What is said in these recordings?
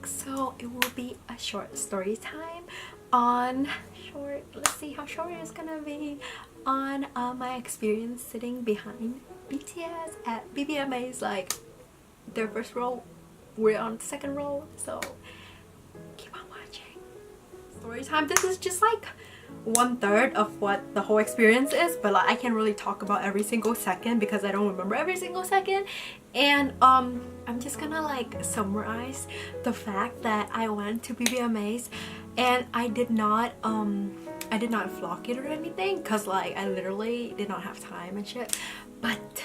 So it will be a short story time on let's see how short it's gonna be on my experience sitting behind BTS at BBMA's, like their first row. We're on the second row, so keep on watching. Story time. This is just like 1/3 of what the whole experience is, but like I can't really talk about every single second because I don't remember every single second. And I'm just gonna like summarize the fact that I went to BBMA's and I did not vlog it or anything because like I literally did not have time and shit, but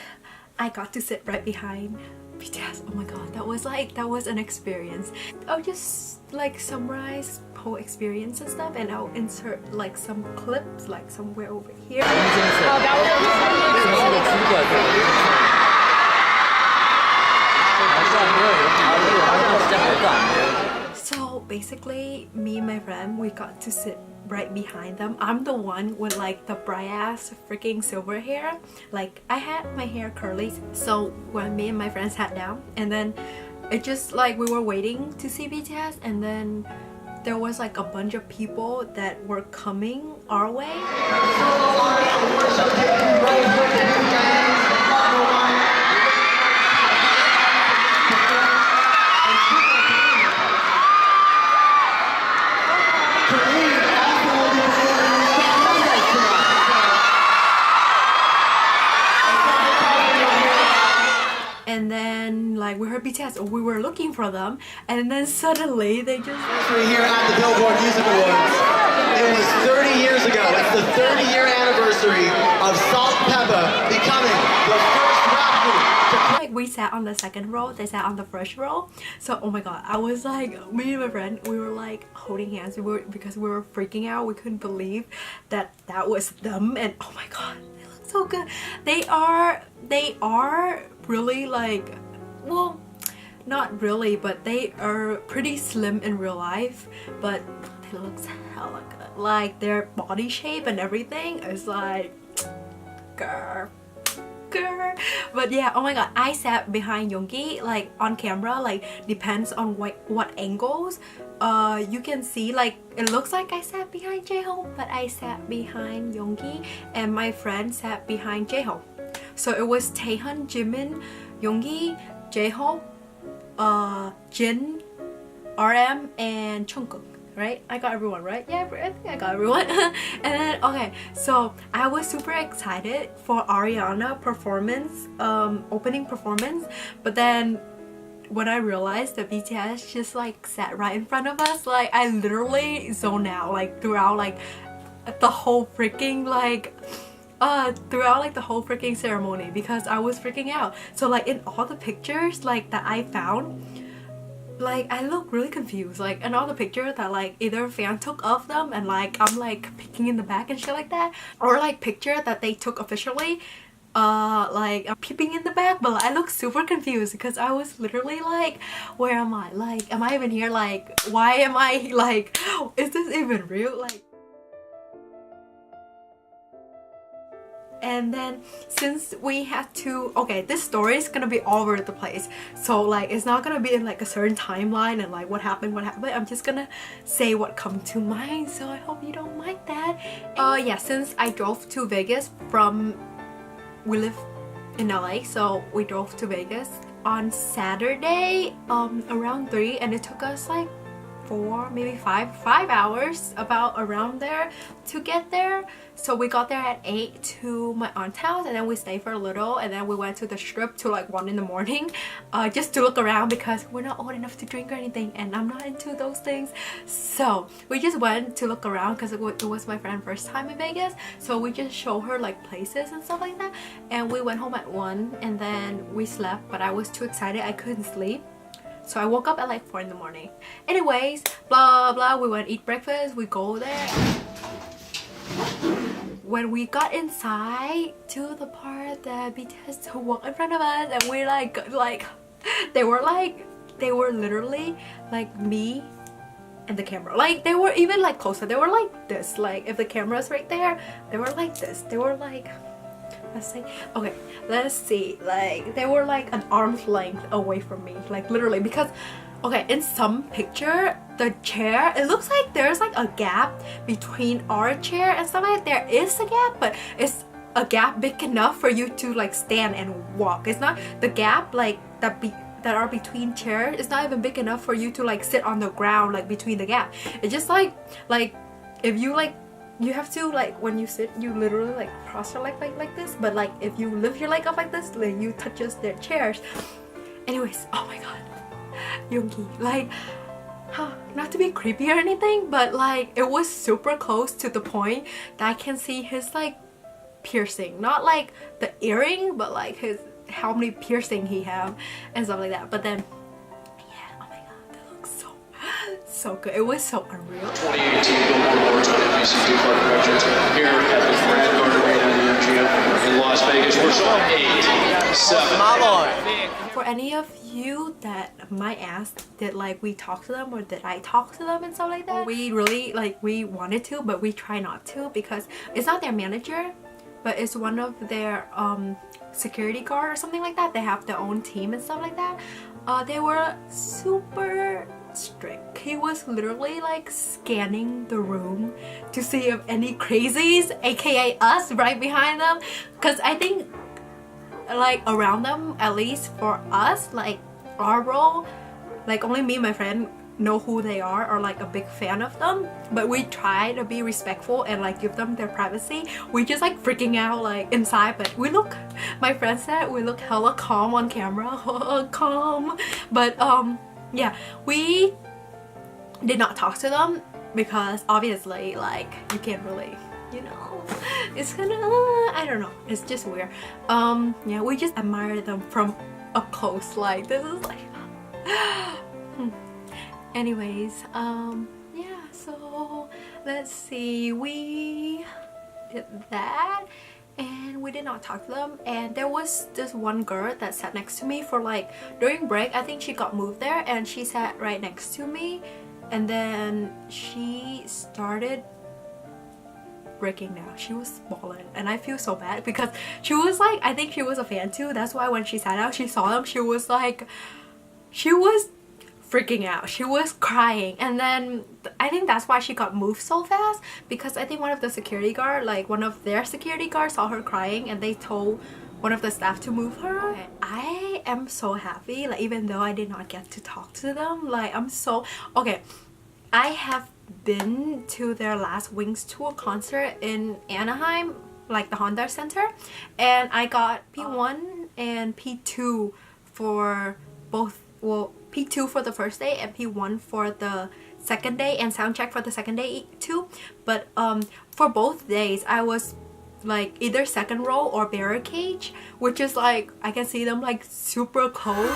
I got to sit right behind BTS. Oh my god, that was an experience. I'll just like summarize whole experience and stuff, and I'll insert like some clips like somewhere over here. So basically me and my friend, we got to sit right behind them. I'm the one with like the bright ass freaking silver hair. Like I had my hair curly, so when me and my friend sat down, and then it just like we were waiting to see BTS, and then there was like a bunch of people that were coming our way. And then like we heard BTS, or we were looking for them, and then suddenly they just... We're here at the Billboard Music Awards. It was 30 years ago. It's the 30-year anniversary of Salt&Peppa becoming the first rap group to... Like we sat on the second row, they sat on the first row. So oh my god, I was like, me and my friend, we were like holding hands. Because we were freaking out. We couldn't believe that was them, and oh my god, they look so good. They are really like, well, not really, but they are pretty slim in real life, but they look hella good. Like their body shape and everything is like girl. But yeah, oh my god, I sat behind Jeong-guk, like on camera, like depends on what angles you can see. Like it looks like I sat behind Jaehoe, but I sat behind Jeong-guk, and my friend sat behind Jaehoe. So it was Taehyung, Jimin, Jeong-guk, Jaehoe, Jin, RM, and Jeong-guk, right? I got everyone, right? Yeah, I think I got everyone. And then, okay, so I was super excited for Ariana performance, opening performance, but then when I realized that BTS just like sat right in front of us, like I literally zoned out like throughout like the whole freaking like the whole freaking ceremony, because I was freaking out. So like in all the pictures like that I found, like I look really confused, like in all the pictures that like either fan took of them and like I'm like peeking in the back and shit like that, or like picture that they took officially, like I'm peeping in the back, but like, I look super confused because I was literally like, where am I? Like, am I even here? Like, why am I like, is this even real? Like, and then since we had to, okay, this story is gonna be all over the place, so like it's not gonna be in like a certain timeline and like what happened. I'm just gonna say what come to mind, so I hope you don't mind that. Yeah, since I drove to Vegas we live in LA, so we drove to Vegas on Saturday around 3, and it took us like 4, maybe 5 hours, about around there to get there. So we got there at 8 to my aunt's house, and then we stayed for a little, and then we went to the strip to like 1 in the morning, just to look around because we're not old enough to drink or anything, and I'm not into those things. So we just went to look around because it was my friend's first time in Vegas, so we just showed her like places and stuff like that, and we went home at 1, and then we slept, but I was too excited, I couldn't sleep. So I woke up at like 4 in the morning. Anyways, blah blah, we went to eat breakfast, we go there. When we got inside to the part that BTS walked in front of us, and we like they were literally like me and the camera. Like they were even like closer. They were like this. Like if the camera's right there, they were like this. They were like let's see. Okay, let's see. Like they were like an arm's length away from me, like literally. Because okay, in some picture, the chair, it looks like there's like a gap between our chair and stuff like that. There is a gap, but it's a gap big enough for you to like stand and walk. It's not the gap like that are between chairs. It's not even big enough for you to like sit on the ground like between the gap. It's just like if you like, you have to like when you sit, you literally like cross your leg like this. But like if you lift your leg up like this, like you touches their chairs. Anyways, oh my god, Yoongi, like not to be creepy or anything, but like it was super close to the point that I can see his like piercing, not like the earring, but like his how many piercing he have and stuff like that. But then yeah, oh my god, that looks so good. It was so unreal. 2018 Billboard Awards on NBC Productions here at the Grand Garden Arena MGM in Las Vegas. We're showing 8, 7. For any of you that might ask, did like we talk to them or did I talk to them and stuff like that? We really like, we wanted to, but we try not to because it's not their manager, but it's one of their security guard or something like that. They have their own team and stuff like that. They were super strict. He was literally like scanning the room to see if any crazies, aka us, right behind them, because I think like around them, at least for us, like our role, like only me and my friend know who they are or like a big fan of them, but we try to be respectful and like give them their privacy. We just like freaking out like inside, but we look, my friend said we look hella calm on camera. Calm. But yeah, we did not talk to them because obviously like you can't really, you know, it's gonna I don't know, it's just weird. Yeah, we just admire them from up close. Like this is like anyways, yeah, so let's see, we did that and we did not talk to them. And there was this one girl that sat next to me for like during break. I think she got moved there and she sat right next to me, and then she started breaking down. She was bawling and I feel so bad because she was like, I think she was a fan too. That's why when she sat down, she saw them, she was like, she was freaking out, she was crying. And then I think that's why she got moved so fast, because I think one of the security guard, like one of their security guards saw her crying and they told one of the staff to move her. I am so happy, like even though I did not get to talk to them, like I'm so okay. I have been to their last Wings tour concert in Anaheim, like the Honda Center, and I got P1 and P2 for both, well, P2 for the first day and P1 for the second day, and soundcheck for the second day too. But for both days I was like either second row or barricade, which is like I can see them like super close.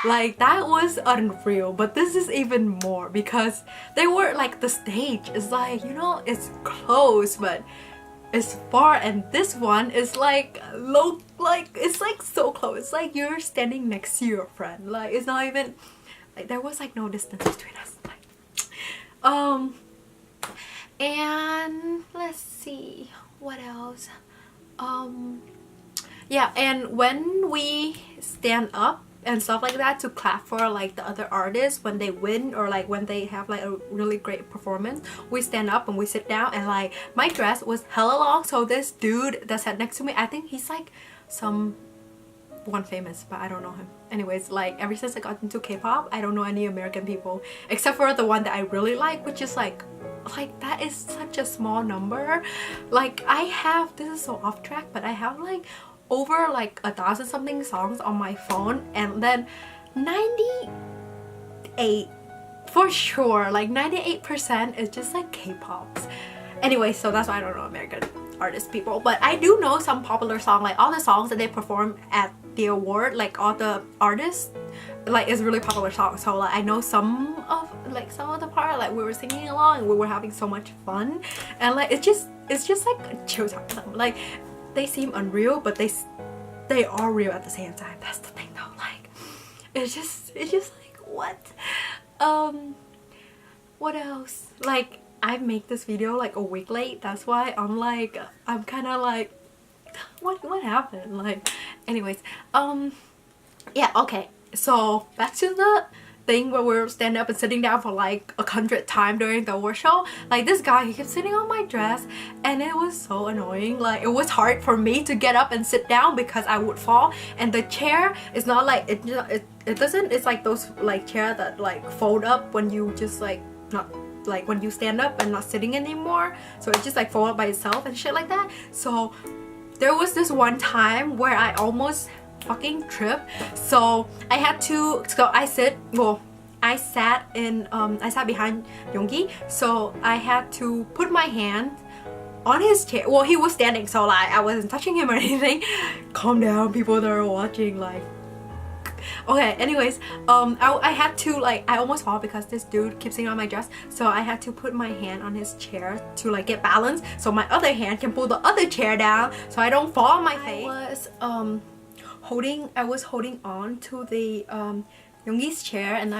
Like that was unreal, but this is even more because they were like, the stage is like, you know, it's close but it's far, and this one is like low, like it's like so close. It's like you're standing next to your friend. Like it's not even like there was like no distance between us. Like, and let's see what else. Yeah, and when we stand up and stuff like that to clap for like the other artists when they win or like when they have like a really great performance, we stand up and we sit down, and like my dress was hella long, so this dude that sat next to me, I think he's like one famous, but I don't know him. Anyways, like ever since I got into K-pop, I don't know any American people except for the one that I really like, which is like that is such a small number. Like I have, this is so off track, but I have like over like 1,000 something songs on my phone, and then 90 98 for sure, like 98% is just like K-pops. Anyway, so that's why I don't know American artist people, but I do know some popular song, like all the songs that they perform at the award, like all the artists, like is really popular songs. So like I know some of the part, like we were singing along and we were having so much fun, and like it's just like a chill time with them. Like they seem unreal, but they are real at the same time. That's the thing though. Like it's just like what else? Like I make this video like a week late. That's why I'm kind of like what happened? Like anyways, yeah, okay. So back to the thing where we're standing up and sitting down for like 100th time during the award show. Like this guy, he kept sitting on my dress and it was so annoying. Like it was hard for me to get up and sit down because I would fall, and the chair is not like it doesn't, it's like those like chair that like fold up when you just like not like when you stand up and not sitting anymore, so it just like fold up by itself and shit like that. So there was this one time where I almost fucking trip, so I had to I sat behind Jeong-guk, so I had to put my hand on his chair. Well, he was standing, so like I wasn't touching him or anything. Calm down, people that are watching. Like okay, anyways, I had to like, I almost fall because this dude keeps sitting on my dress, so I had to put my hand on his chair to like get balance, so my other hand can pull the other chair down so I don't fall on my face. I was holding on to the Jeong-guk's chair, and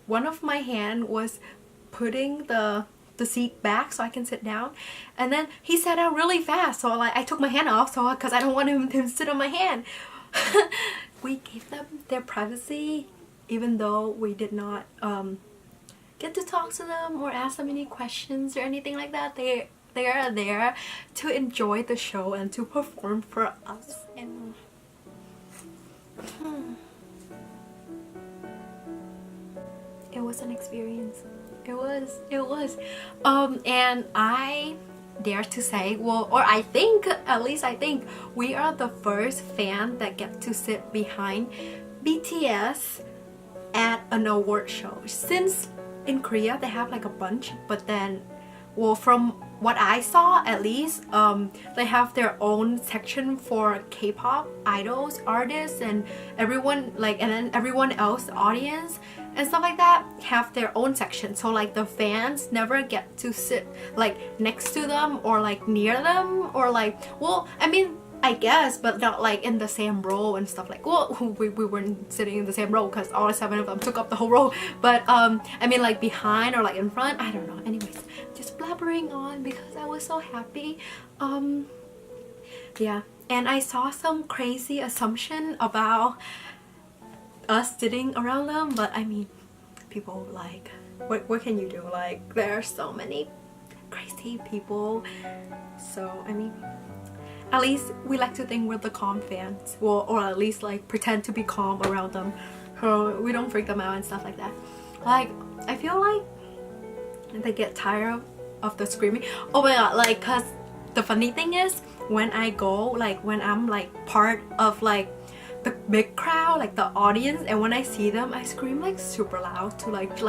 one of my hand was putting the seat back so I can sit down, and then he sat down really fast, so like I took my hand off, so because I don't want him to sit on my hand. We gave them their privacy, even though we did not get to talk to them or ask them any questions or anything like that. They are there to enjoy the show and to perform for us. And it was an experience. It was. And I dare to say, well, or I think, at least I think, we are the first fan that get to sit behind BTS at an award show. Since in Korea they have like a bunch, but then, well, from what I saw at least, they have their own section for K-pop idols, artists, and everyone, like, and then everyone else, the audience and stuff like that, have their own section. So like the fans never get to sit like next to them or like near them, or like, well, I mean, I guess, but not like in the same row and stuff. Like, well, we weren't sitting in the same row because all 7 of them took up the whole row, but I mean like behind or like in front, I don't know. Anyways, just blabbering on because I was so happy. Yeah, and I saw some crazy assumption about us sitting around them, but I mean, people, like, what can you do? Like, there are so many crazy people, so I mean, at least we like to think we're the calm fans, well, or at least like pretend to be calm around them, so we don't freak them out and stuff like that. Like, I feel like they get tired of the screaming. Oh my god, like, cause the funny thing is, when I go, like when I'm like part of like the big crowd, like the audience, and when I see them, I scream like super loud to like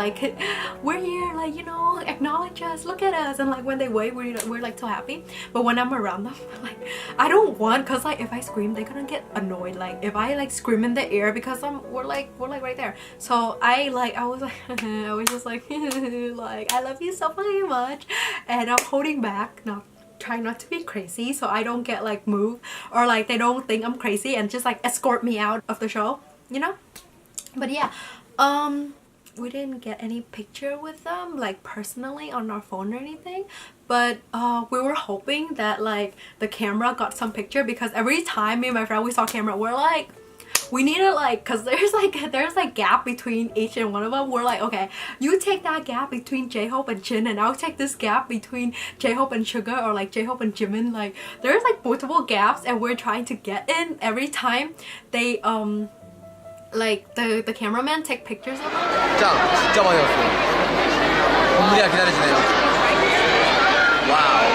we're here, like, you know, acknowledge us, look at us, and like when they wave, we're like so happy. But when I'm around them, like, I don't want, cause like if I scream, they're gonna get annoyed. Like if I like scream in the air, because we're like right there. So I was like I was just like like, I love you so fucking much, and I'm holding back, trying not to be crazy so I don't get like moved, or like they don't think I'm crazy and just like escort me out of the show, you know. But yeah, we didn't get any picture with them like personally on our phone or anything, but we were hoping that like the camera got some picture, because every time me and my friend we saw camera, we're like, we need to like, cause there's like gap between each and one of them. We're like, okay, you take that gap between J-Hope and Jin, and I'll take this gap between J-Hope and Sugar, or like J-Hope and Jimin. Like there's like multiple gaps, and we're trying to get in every time they like the cameraman take pictures of them. 자, 진짜 많이 왔어요. 본무리가 기다리시네요. 와우.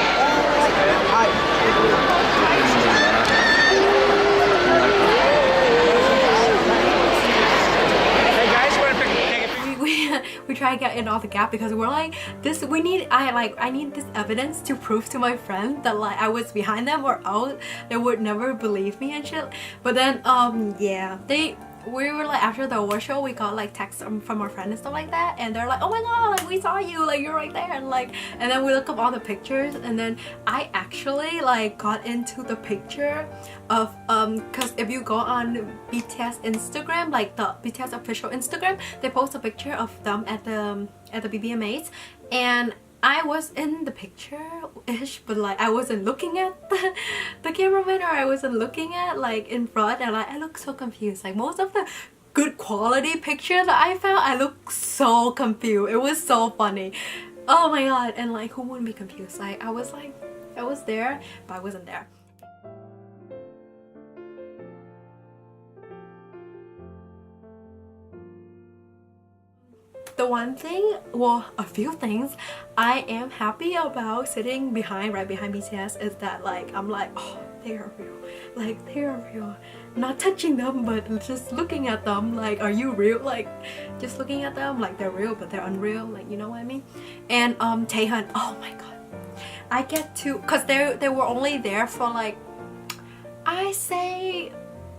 in all the gap because we're like this. I need this evidence to prove to my friend that like I was behind them, or else they would never believe me and shit. But then yeah, we were like, after the award show, we got like texts from our friends and stuff like that, and they're like, oh my god, like we saw you, like you're right there, and like, and then we look up all the pictures, and then I actually like got into the picture of because if you go on BTS Instagram, like the BTS official Instagram, they post a picture of them at the BBMAs, and I was in the picture-ish, but like I wasn't looking at the cameraman, or I wasn't looking at like in front, and like I look so confused. Like most of the good quality pictures that I found, I look so confused. It was so funny. Oh my god, and like who wouldn't be confused? Like I was there, but I wasn't there. The one thing, well, a few things I am happy about sitting right behind BTS is that like I'm like, oh, they are real, like they are real. Not touching them, but just looking at them, like, are you real? Like just looking at them, like they're real but they're unreal, like, you know what I mean? And Taehyung, oh my god, I get to, because they were only there for like, I say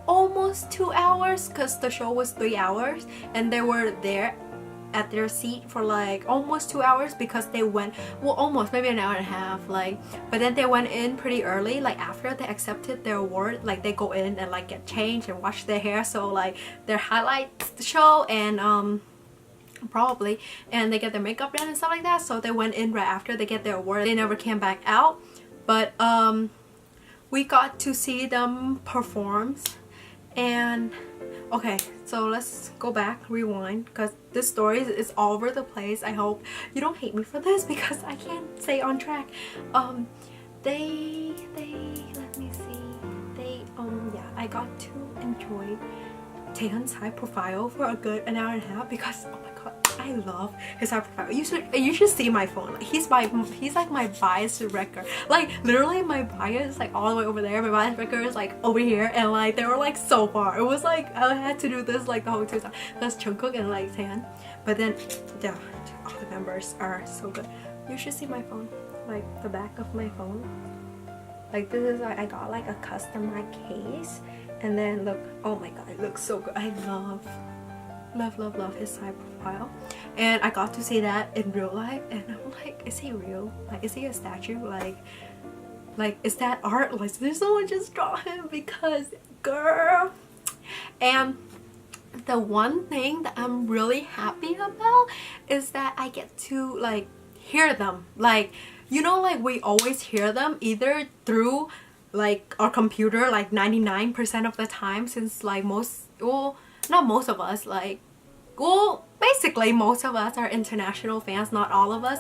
almost 2 hours, because the show was 3 hours, and they were there at their seat for like almost 2 hours, because they went, well, almost maybe an hour and a half, like, but then they went in pretty early, like after they accepted their award, like they go in and like get changed and wash their hair, so like their highlights the show, and probably, and they get their makeup done and stuff like that, so they went in right after they get their award. They never came back out, but we got to see them perform. And okay, so let's go back, rewind, because this story is all over the place. I hope you don't hate me for this because I can't stay on track. They let me see, yeah, I got to enjoy Taehyung's high profile for a good an hour and a half, because oh my god, I love his high profile. You should see my phone. Like, he's like my bias wrecker. Like literally my bias is like all the way over there. My bias wrecker is like over here, and like they were like so far. It was like I had to do this like the whole 2 times. That's Jeong-guk and like Taehyung. But then yeah, all the members are so good. You should see my phone. Like the back of my phone. Like this is like I got like a custom like case. And then look, oh my god, it looks so good. I love his side profile. And I got to see that in real life, and I'm like, is he real? Like, is he a statue? Like is that art? Like, did someone just draw him? Because girl. And the one thing that I'm really happy about is that I get to like hear them. Like, you know, like we always hear them either through like our computer, like 99% of the time, since like most, well, not most of us, like, well, basically most of us are international fans. Not all of us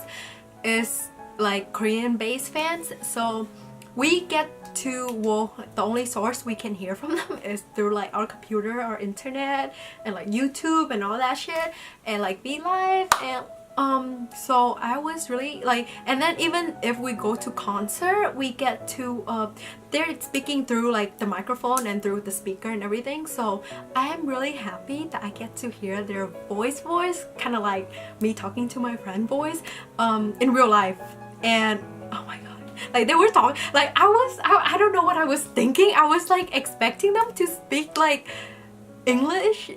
is like Korean based fans, so we get to, well, the only source we can hear from them is through like our computer, our internet, and like YouTube and all that shit, and like VLive, and so I was really like, and then even if we go to concert, we get to they're speaking through like the microphone and through the speaker and everything, so I am really happy that I get to hear their voice, kind of like me talking to my friend voice in real life. And oh my god, like they were talking, like I don't know what I was thinking. I was like expecting them to speak like English,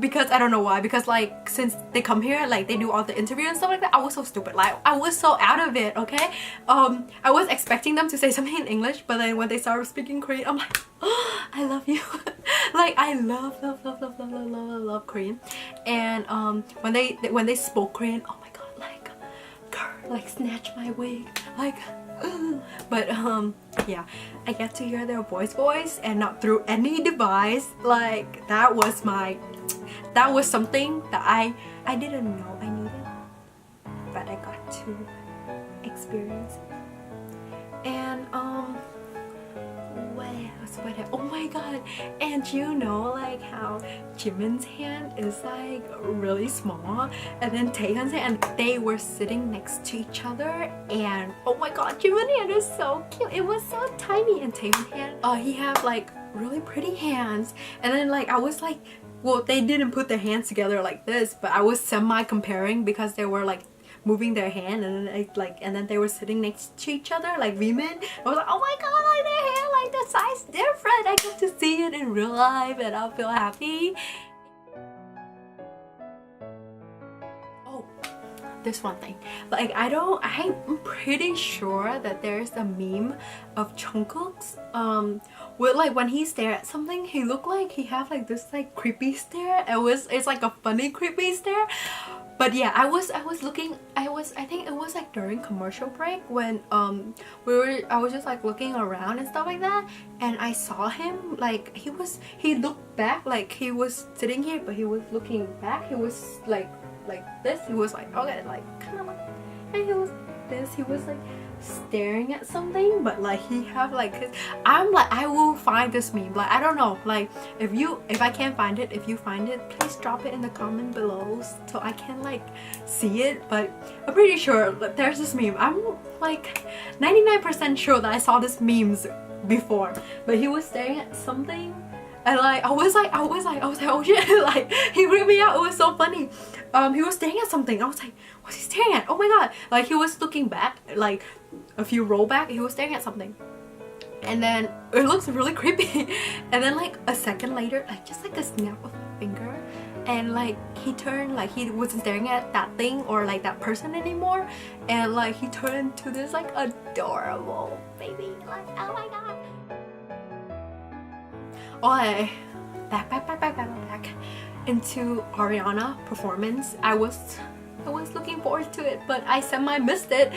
because I don't know why, because like since they come here, like they do all the interview and stuff like that, I was so stupid, like I was so out of it, okay? I was expecting them to say something in English, but then when they started speaking Korean, I'm like, oh, I love you. Like I love Korean. And when they spoke Korean, oh my god, like girl, like snatch my wig, like but yeah, I get to hear their voice and not through any device. Like that was something that I didn't know I needed, but I got to experience it. And what else? Oh my god, and you know like how Jimin's hand is like really small, and then Taehyung's hand, and they were sitting next to each other, and oh my god, Jimin's hand is so cute. It was so tiny, and Taehyung's hand, he had like really pretty hands, and then like I was like well, they didn't put their hands together like this, but I was semi comparing because they were like moving their hand, and then and then they were sitting next to each other like women. I was like, oh my god, like their hair, like the size different. I get to see it in real life and I'll feel happy. Oh, this one thing, like I'm pretty sure that there's a meme of Jeong-guk's with like when he stared at something, he looked like he had like this like creepy stare. It's like a funny creepy stare. But yeah, I think it was like during commercial break when I was just like looking around and stuff like that, and I saw him like he looked back, like he was sitting here but he was looking back. He was like this. He was like, okay, like kind of like, and he was this. He was like staring at something, but like he have like his, I'm like, I will find this meme, like I don't know, like if I can't find it, if you find it, please drop it in the comment below so I can like see it. But I'm pretty sure that there's this meme. I'm like 99% sure that I saw this memes before, but he was staring at something. And like I was like, oh shit, like he creeped me out. It was so funny. He was staring at something. I was like, what's he staring at? Oh my god. Like he was looking back, like a few row back, he was staring at something. And then it looks really creepy. And then like a second later, like just like a snap of a finger, and like he turned, like he wasn't staring at that thing or like that person anymore, and like he turned to this like adorable baby, like oh my god. Okay, back into Ariana performance. I was looking forward to it, but I semi missed it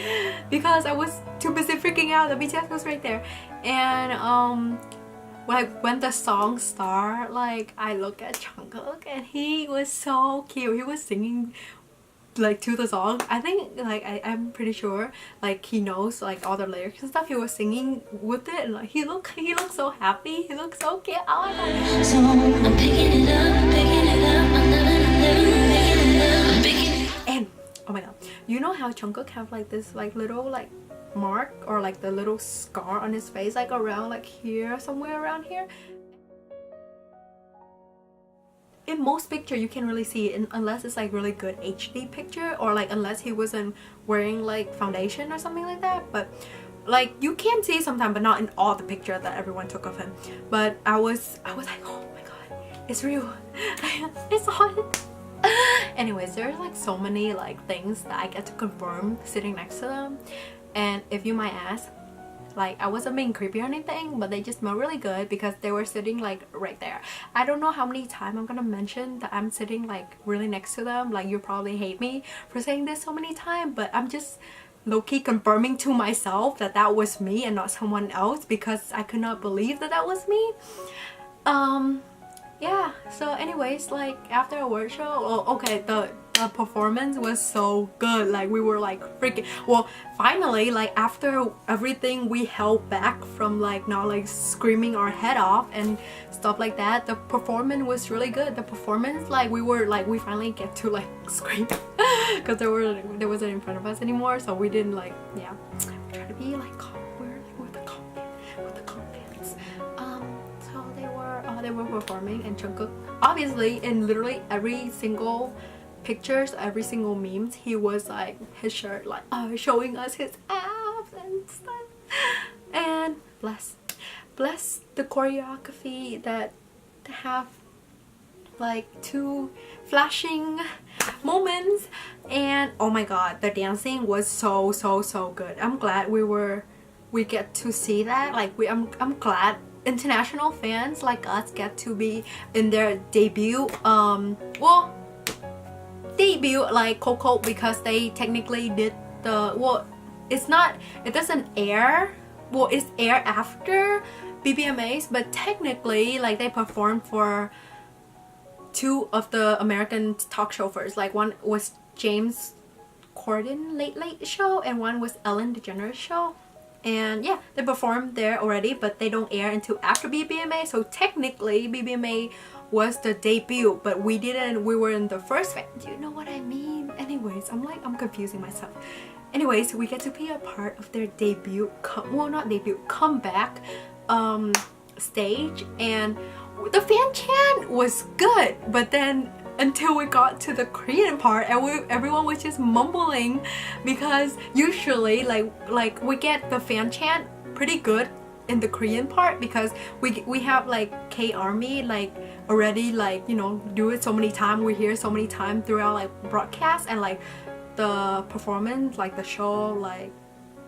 because I was too busy freaking out. The BTS was right there, and like when the song started, like I look at Jeong-guk and he was so cute. He was singing like to the song. I think like I'm pretty sure like he knows like all the lyrics and stuff. He was singing with it, and like he looked so happy. He looked so cute. Oh my god. So I'm picking it up, I'm living, I'm picking it up. And oh my god, you know how Jeong-guk have like this like little like mark or like the little scar on his face, like around like here, somewhere around here. In most picture you can't really see it unless it's like really good HD picture, or like unless he wasn't wearing like foundation or something like that. But like you can see sometimes, but not in all the picture that everyone took of him. But I was like, oh my god, it's real. It's on. Anyways, there's like so many like things that I get to confirm sitting next to them. And if you might ask, like I wasn't being creepy or anything, but they just smell really good because they were sitting like right there. I don't know how many times I'm gonna mention that I'm sitting like really next to them. Like you probably hate me for saying this so many times, but I'm just low-key confirming to myself that that was me and not someone else, because I could not believe that that was me. Yeah, so anyways, like after a award show, oh, okay, the performance was so good. Like we were like freaking, well, finally, like after everything we held back from like not like screaming our head off and stuff like that, the performance was really good. The performance, like we finally get to like scream because there wasn't in front of us anymore, so we didn't like, yeah, we try to be like calm. With the confidence. So they were performing, and Jeong-guk obviously in literally every single pictures, every single memes, he was like his shirt like showing us his abs and stuff. And bless the choreography that have like two flashing moments. And oh my god, the dancing was so good. I'm glad we get to see that. Like I'm glad international fans like us get to be in their debut debut like Coco, because they technically did the, well, it doesn't air, well, it's air after BBMAs, but technically like they performed for two of the American talk show first. Like one was James Corden late show, and one was Ellen DeGeneres show. And yeah, they performed there already, but they don't air until after BBMA. So technically BBMA was the debut, but we were in the first phase. Do you know what I mean? Anyways, I'm confusing myself. Anyways, we get to be a part of their debut, comeback stage. And the fan chant was good, but then until we got to the Korean part, and everyone was just mumbling, because usually like we get the fan chant pretty good in the Korean part, because we have like K-ARMY like already, like, you know, do it so many times, we hear so many times throughout like broadcast and like the performance, like the show, like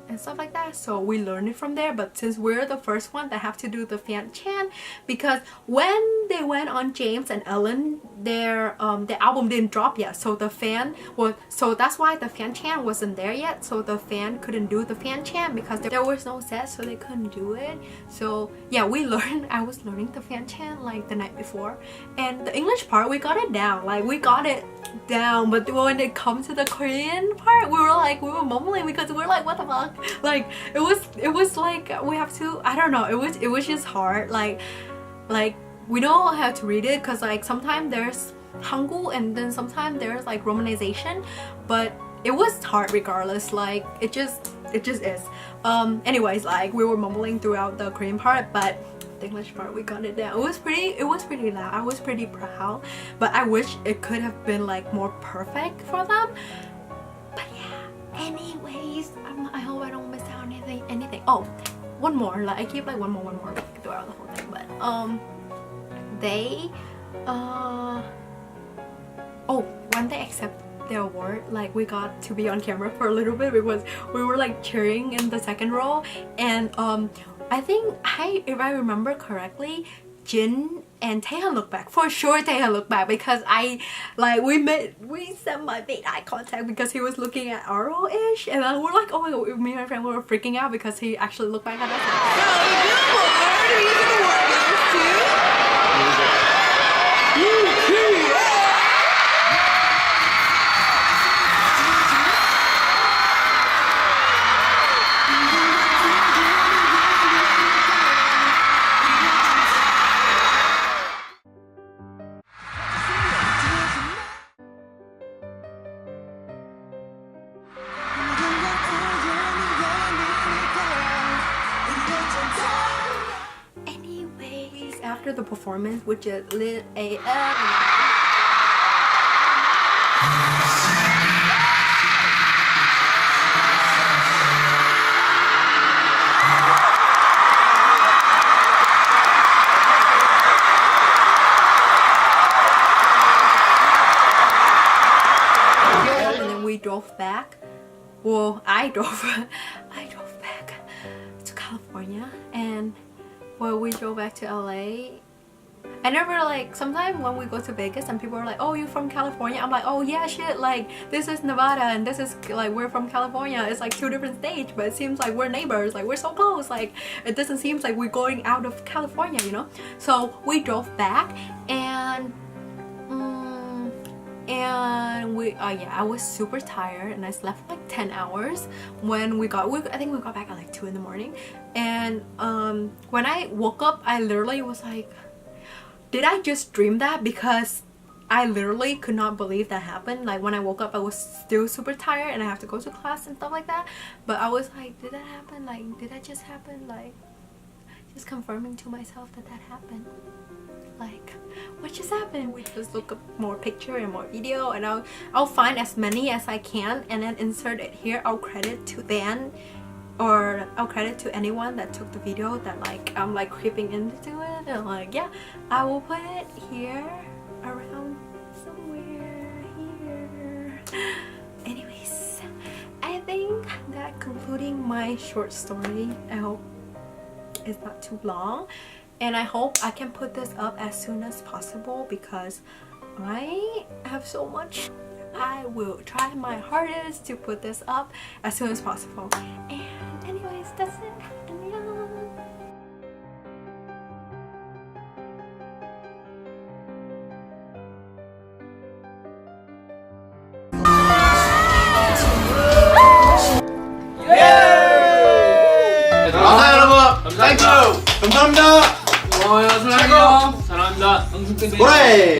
and stuff like that, so we learn it from there. But since we're the first one that have to do the fan chant, because when they went on James and Ellen, their album didn't drop yet, so the fan was, so that's why the fan chant wasn't there yet, so the fan couldn't do the fan chant because there was no set, so they couldn't do it. So yeah, I was learning the fan chant like the night before, and the English part we got it down, like we got it down, but when it comes to the Korean part, we were mumbling, because we were like, what the fuck, like it was like we have to, I don't know, it was just hard, like we know how to read it, because like sometimes there's Hangul and then sometimes there's like romanization, but it was hard regardless, like it just is. Anyways, like we were mumbling throughout the Korean part, but the English part we got it down. It was pretty loud. I was pretty proud, but I wish it could have been like more perfect for them. But yeah, anyways, I hope I don't miss out anything. Oh, one more, like I keep like one more throughout the whole thing, but they when they accept the award, like we got to be on camera for a little bit, because we were like cheering in the second row, and I think if I remember correctly, Jin and Taehyung looked back. For sure Taehyung looked back, because we made eye contact because he was looking at Aro-ish, and then we're like, oh my god, me and my friend were freaking out because he actually looked back at us. After the performance, which is lit AF. And then we drove back. Well, I drove back to California, and well, we drove back to LA. I never, like, sometimes when we go to Vegas and people are like, oh, you're from California, I'm like, oh yeah, shit, like this is Nevada and this is like, we're from California. It's like two different states, but it seems like we're neighbors, like we're so close, like it doesn't seem like we're going out of California, you know. So we drove back, and I was super tired, and I slept like 10 hours when I think we got back at like 2 in the morning. And when I woke up, I literally was like, did I just dream that? Because I literally could not believe that happened. Like when I woke up, I was still super tired and I have to go to class and stuff like that, but I was like, did that happen? Like, did that just happen? Like, just confirming to myself that happened. Like, what just happened? We just look up more picture and more video, and I'll find as many as I can and then insert it here. I'll credit to band, or I'll credit to anyone that took the video that like I'm like creeping into it, and like, yeah, I will put it here around somewhere here. Anyways, I think that concluding my short story, I hope it's not too long, and I hope I can put this up as soon as possible because I have so much. I will try my hardest to put this up as soon as possible. And anyways, that's it. 아, 여러분, 땡큐! 감사합니다! 고마워요, 사랑해요. 사랑합니다. 방송TV. 노래!